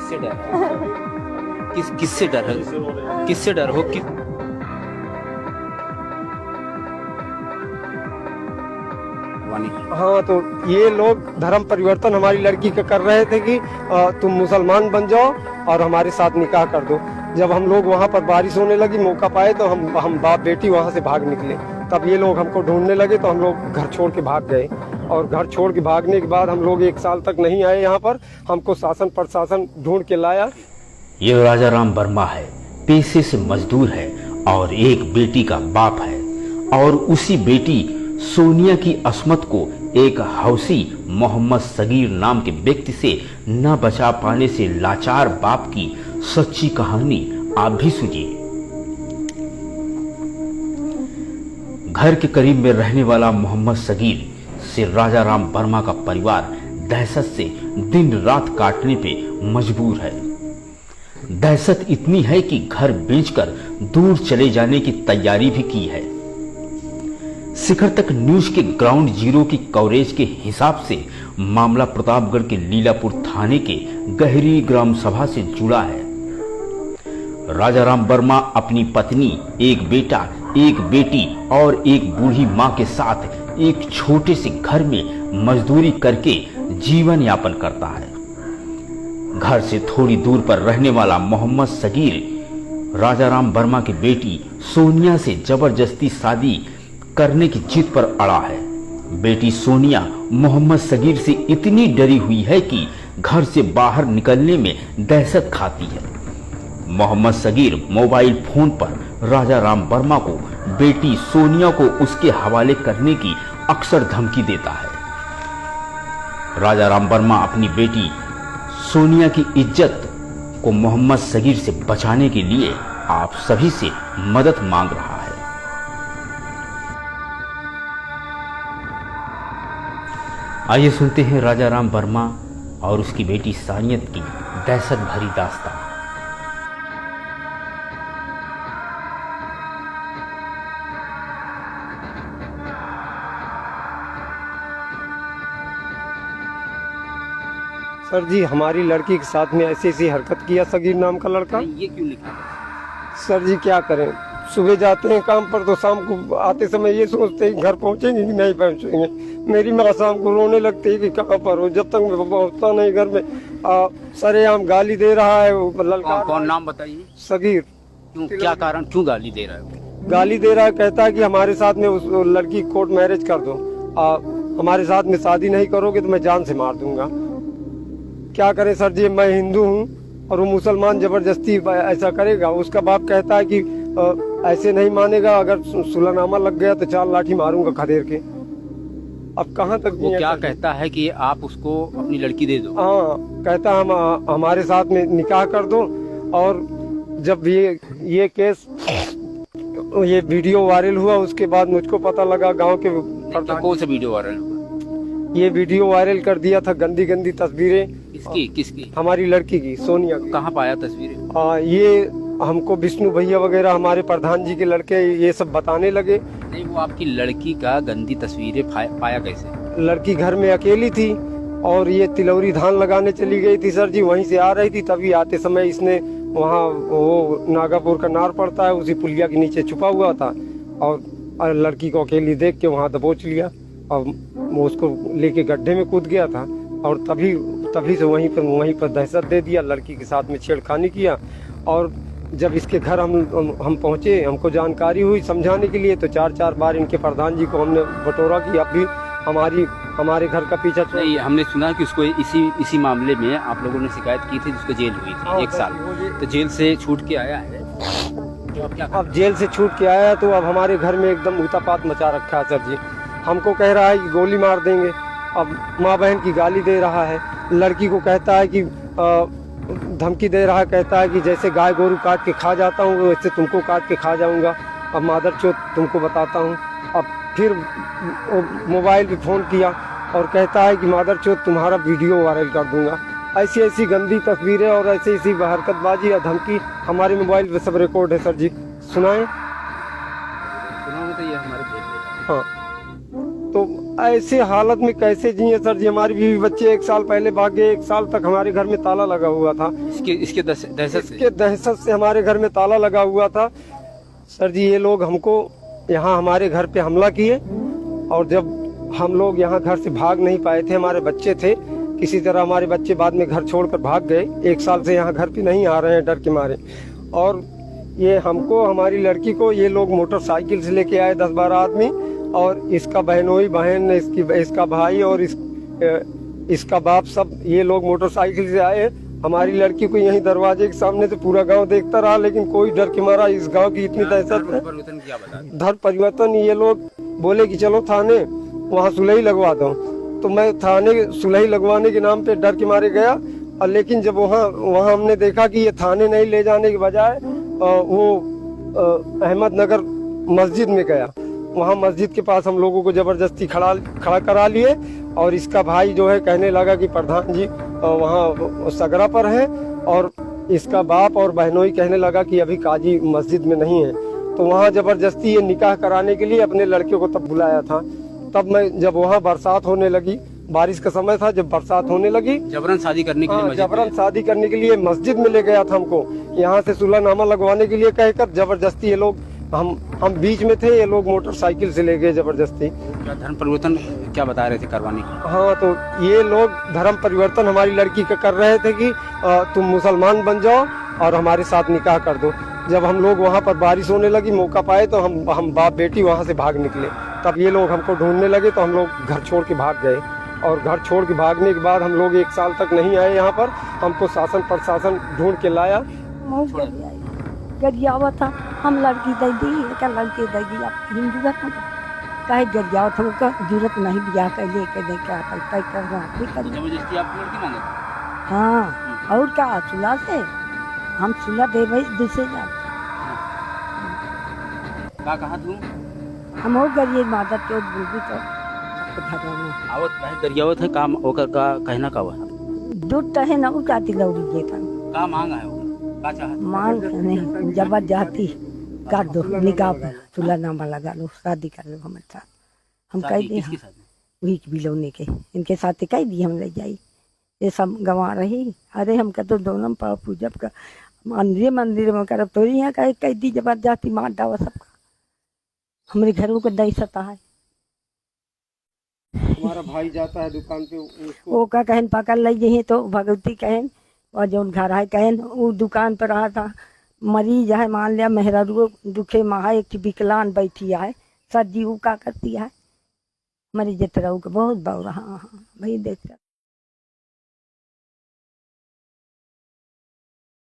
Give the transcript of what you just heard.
किससे डर है? किससे डर है? किससे डर हो कि हाँ, तो ये लोग धर्म परिवर्तन हमारी लड़की का कर रहे थे कि तुम मुसलमान बन जाओ और हमारे साथ निकाह कर दो। जब हम लोग वहाँ पर बारिश होने लगी, मौका पाए तो हम बाप बेटी वहाँ से भाग निकले। तब ये लोग हमको ढूंढने लगे तो हम लोग घर छोड़ के भाग गए। और घर छोड़ के भागने के बाद हम लोग 1 साल तक नहीं आए यहाँ पर। हमको शासन प्रशासन ढूंढ के लाया। ये राजा राम वर्मा है, पेशे से मजदूर है और एक बेटी का बाप है। और उसी बेटी सोनिया की अस्मत को एक हौसी मोहम्मद सगीर नाम के व्यक्ति से न बचा पाने से लाचार बाप की सच्ची कहानी आप भी सुनिए। घर के करीब में रहने वाला मोहम्मद सगीर से राजा राम वर्मा का परिवार दहशत से दिन रात काटने पे मजबूर है। दहशत इतनी है कि घर बेचकर दूर चले जाने की तैयारी भी की है। शिखर तक न्यूज के ग्राउंड जीरो की कवरेज के हिसाब से मामला प्रतापगढ़ के लीलापुर थाने के गहरी ग्राम सभा से जुड़ा है। राजा राम वर्मा अपनी पत्नी, एक बेटा, एक बेटी और एक बूढ़ी मां के साथ एक छोटे से घर में मजदूरी करके जीवन यापन करता है। घर से थोड़ी दूर पर रहने वाला मोहम्मद सगीर राजा राम वर्मा की बेटी सोनिया से जबरदस्ती शादी करने की जिद पर अड़ा है। बेटी सोनिया मोहम्मद सगीर से इतनी डरी हुई है कि घर से बाहर निकलने में दहशत खाती है। मोहम्मद सगीर मोबाइल फोन पर राजा राम वर्मा को बेटी सोनिया को उसके हवाले करने की अक्सर धमकी देता है। राजा राम वर्मा अपनी बेटी सोनिया की इज्जत को मोहम्मद सगीर से बचाने के लिए आप सभी से मदद मांग रहा है। आइए सुनते हैं राजा राम वर्मा और उसकी बेटी सानियत की दहशत भरी दास्तान। सर जी, हमारी लड़की के साथ में ऐसी ऐसी हरकत किया सगीर नाम का लड़का। ये क्यों लिखा? सर जी क्या करें, सुबह जाते हैं काम पर तो शाम को आते समय ये सोचते हैं घर पहुंचेंगे कि नहीं पहुंचेंगे। मेरी माँ शाम को रोने लगती है कि कहाँ पर हो। जब तक मैं पहुंचता नहीं घर में सरेआम गाली दे रहा है वो लड़का। कौन नाम बताइए? सगीर। क्यों, क्या कारण, क्यों गाली दे रहा है? गाली दे रहा है, कहता है कि हमारे साथ में उस लड़की कोर्ट मैरिज कर दो। हमारे साथ में शादी नहीं करोगे तो मैं जान से मार दूंगा। क्या करें सर जी, मैं हिंदू हूँ और वो मुसलमान जबरदस्ती ऐसा करेगा। उसका बाप कहता है कि ऐसे नहीं मानेगा, अगर सुलहनामा लग गया तो 4 लाठी मारूंगा खदेड़ के। अब कहाँ तक वो क्या कहता है कि आप उसको अपनी लड़की दे दो? हाँ, कहता हम हमारे साथ में निकाह कर दो। और जब ये केस ये वीडियो वायरल हुआ उसके बाद मुझको पता लगा गांव के। कौन सा वीडियो वायरल हुआ? ये वीडियो वायरल कर दिया था, गंदी गंदी तस्वीरें। किसकी? हमारी लड़की की, सोनिया की। कहाँ पाया तस्वीरें? ये हमको विष्णु भैया वगैरह हमारे प्रधान जी के लड़के ये सब बताने लगे। नहीं, वो आपकी लड़की का गंदी तस्वीरें पाया कैसे? लड़की घर में अकेली थी और ये तिलौरी धान लगाने चली गई थी सर जी। वहीं से आ रही थी, तभी आते समय इसने वहाँ वो नागापुर का नार पड़ता है, उसी पुलिया के नीचे छुपा हुआ था और लड़की को अकेली देख के वहाँ दबोच लिया और वो उसको लेके गड्ढे में कूद गया था। और तभी से वहीं पर दहशत दे दिया, लड़की के साथ में छेड़खानी किया। और जब इसके घर हम पहुँचे, हमको जानकारी हुई समझाने के लिए, तो 4 बार इनके प्रधान जी को हमने बटोरा कि अब भी हमारे घर का पीछा छोड़। नहीं, हमने सुना कि उसको इसी मामले में आप लोगों ने शिकायत की थी जिसको जेल हुई थी 1 साल, तो जेल से छूट के आया है। अब जेल से छूट के आया तो अब हमारे घर में एकदम उतापात मचा रखा है सर जी। हमको कह रहा है कि गोली मार देंगे। अब माँ बहन की गाली दे रहा है, लड़की को कहता है कि धमकी दे रहा है, कहता है कि जैसे गाय गोरू काट के खा जाता हूँ वैसे तुमको काट के खा जाऊँगा। अब मादर चोत तुमको बताता हूँ। अब फिर मोबाइल पे फ़ोन किया और कहता है कि मादर चोत तुम्हारा वीडियो वायरल कर दूंगा। ऐसी ऐसी गंदी तस्वीरें और ऐसी ऐसी हरकतबाजी या धमकी हमारे मोबाइल पे सब रिकॉर्ड है सर जी। सुनाएं? तो ये हमारे हाँ, तो ऐसे हालत में कैसे जिए सर जी। हमारी बीवी बच्चे 1 साल पहले भाग गए, 1 साल तक हमारे घर में ताला लगा हुआ था। इसके दहशत से हमारे घर में ताला लगा हुआ था सर जी। ये लोग हमको यहाँ हमारे घर पे हमला किए, और जब हम लोग यहाँ घर से भाग नहीं पाए थे, हमारे बच्चे थे, किसी तरह हमारे बच्चे बाद में घर छोड़कर भाग गए। 1 साल से यहाँ घर पे नहीं आ रहे हैं डर के मारे। और ये हमको, हमारी लड़की को ये लोग मोटरसाइकिल से लेके आए 10-12 आदमी, और इसका बहनोई बहन, इसका भाई और इसका बाप, सब ये लोग मोटरसाइकिल से आए। हमारी लड़की को यहीं दरवाजे के सामने से पूरा गांव देखता रहा, लेकिन कोई डर के मारा। इस गांव की इतनी दहशत है। धर्म परिवर्तन ये लोग बोले कि चलो थाने, वहाँ सुलही लगवा दो। तो मैं थाने सुलही लगवाने के नाम पे डर के मारे गया, और लेकिन जब वहाँ हमने देखा कि ये थाने नहीं ले जाने के बजाय वो अहमदनगर मस्जिद में गया। वहाँ मस्जिद के पास हम लोगों को जबरदस्ती खड़ा करा लिए, और इसका भाई जो है कहने लगा कि प्रधान जी वहाँ सगरा पर है, और इसका बाप और बहनोई कहने लगा कि अभी काजी मस्जिद में नहीं है। तो वहाँ जबरदस्ती ये निकाह कराने के लिए अपने लड़के को तब बुलाया था। तब मैं जब वहाँ बरसात होने लगी, बारिश का समय था, जब बरसात होने लगी, जबरन शादी करने के लिए मस्जिद में ले गया था हमको। यहाँ से सुलहनामा लगवाने के लिए कहकर जबरदस्ती ये लोग, हम बीच में थे, ये लोग मोटरसाइकिल से ले गए जबरदस्ती। धर्म परिवर्तन क्या बता रहे थे करवाने की? हाँ, तो ये लोग धर्म परिवर्तन हमारी लड़की का कर रहे थे कि तुम मुसलमान बन जाओ और हमारे साथ निकाह कर दो। जब हम लोग वहाँ पर बारिश होने लगी, मौका पाए तो हम बाप बेटी वहाँ से भाग निकले। तब ये लोग हमको ढूंढने लगे, तो हम लोग घर छोड़ के भाग गए। और घर छोड़ के भागने के बाद हम लोग 1 साल तक नहीं आए यहाँ पर। हमको शासन प्रशासन ढूंढ के लाया। गरियावा था, हम लड़की दे दी, क्या लड़की दे दी, आप हिंदू का कहे गरियावा था, उनका जरूरत नहीं दिया कर लेके दे क्या करना जबरदस्ती आप लड़की मांगे? हाँ, और क्या सुलह से हम सुलह दे भाई दूसरे जा। कहा तू? हम और गरिए माता चोट बुलबी तो आवत भाई गरियावत है काम ओकर का कहना का हुआ दूध है ना उठाती लौड़ी जे था का मांग है वो का चाहत मांग नहीं जबरदस्ती कर दो, निकाह पर सुलहनामा लगा लो, शादी कर लो हमारे साथ। हम कह दिए वही बिलोने के इनके साथ कह दिए हम ले जाई, ये सब गंवा रही। अरे हम कह तो दोनों पाव पूजब का मंदिर में करब, तो यहाँ कह दी जबरदस्ती मार डावा सबका। हमारे घरों को दहशत है। हमारा भाई जाता है दुकान पे, वो का कहन पकड़ ली तो भगवती कहन, और जो घर है कहन वो दुकान पर रहा था, मरीज है, मान लिया मेहरारू दुखे महा, एक विकलांग बैठी है, सर जी वो का करती है मरीज तरह बहुत बड़ रहा। हाँ भाई देख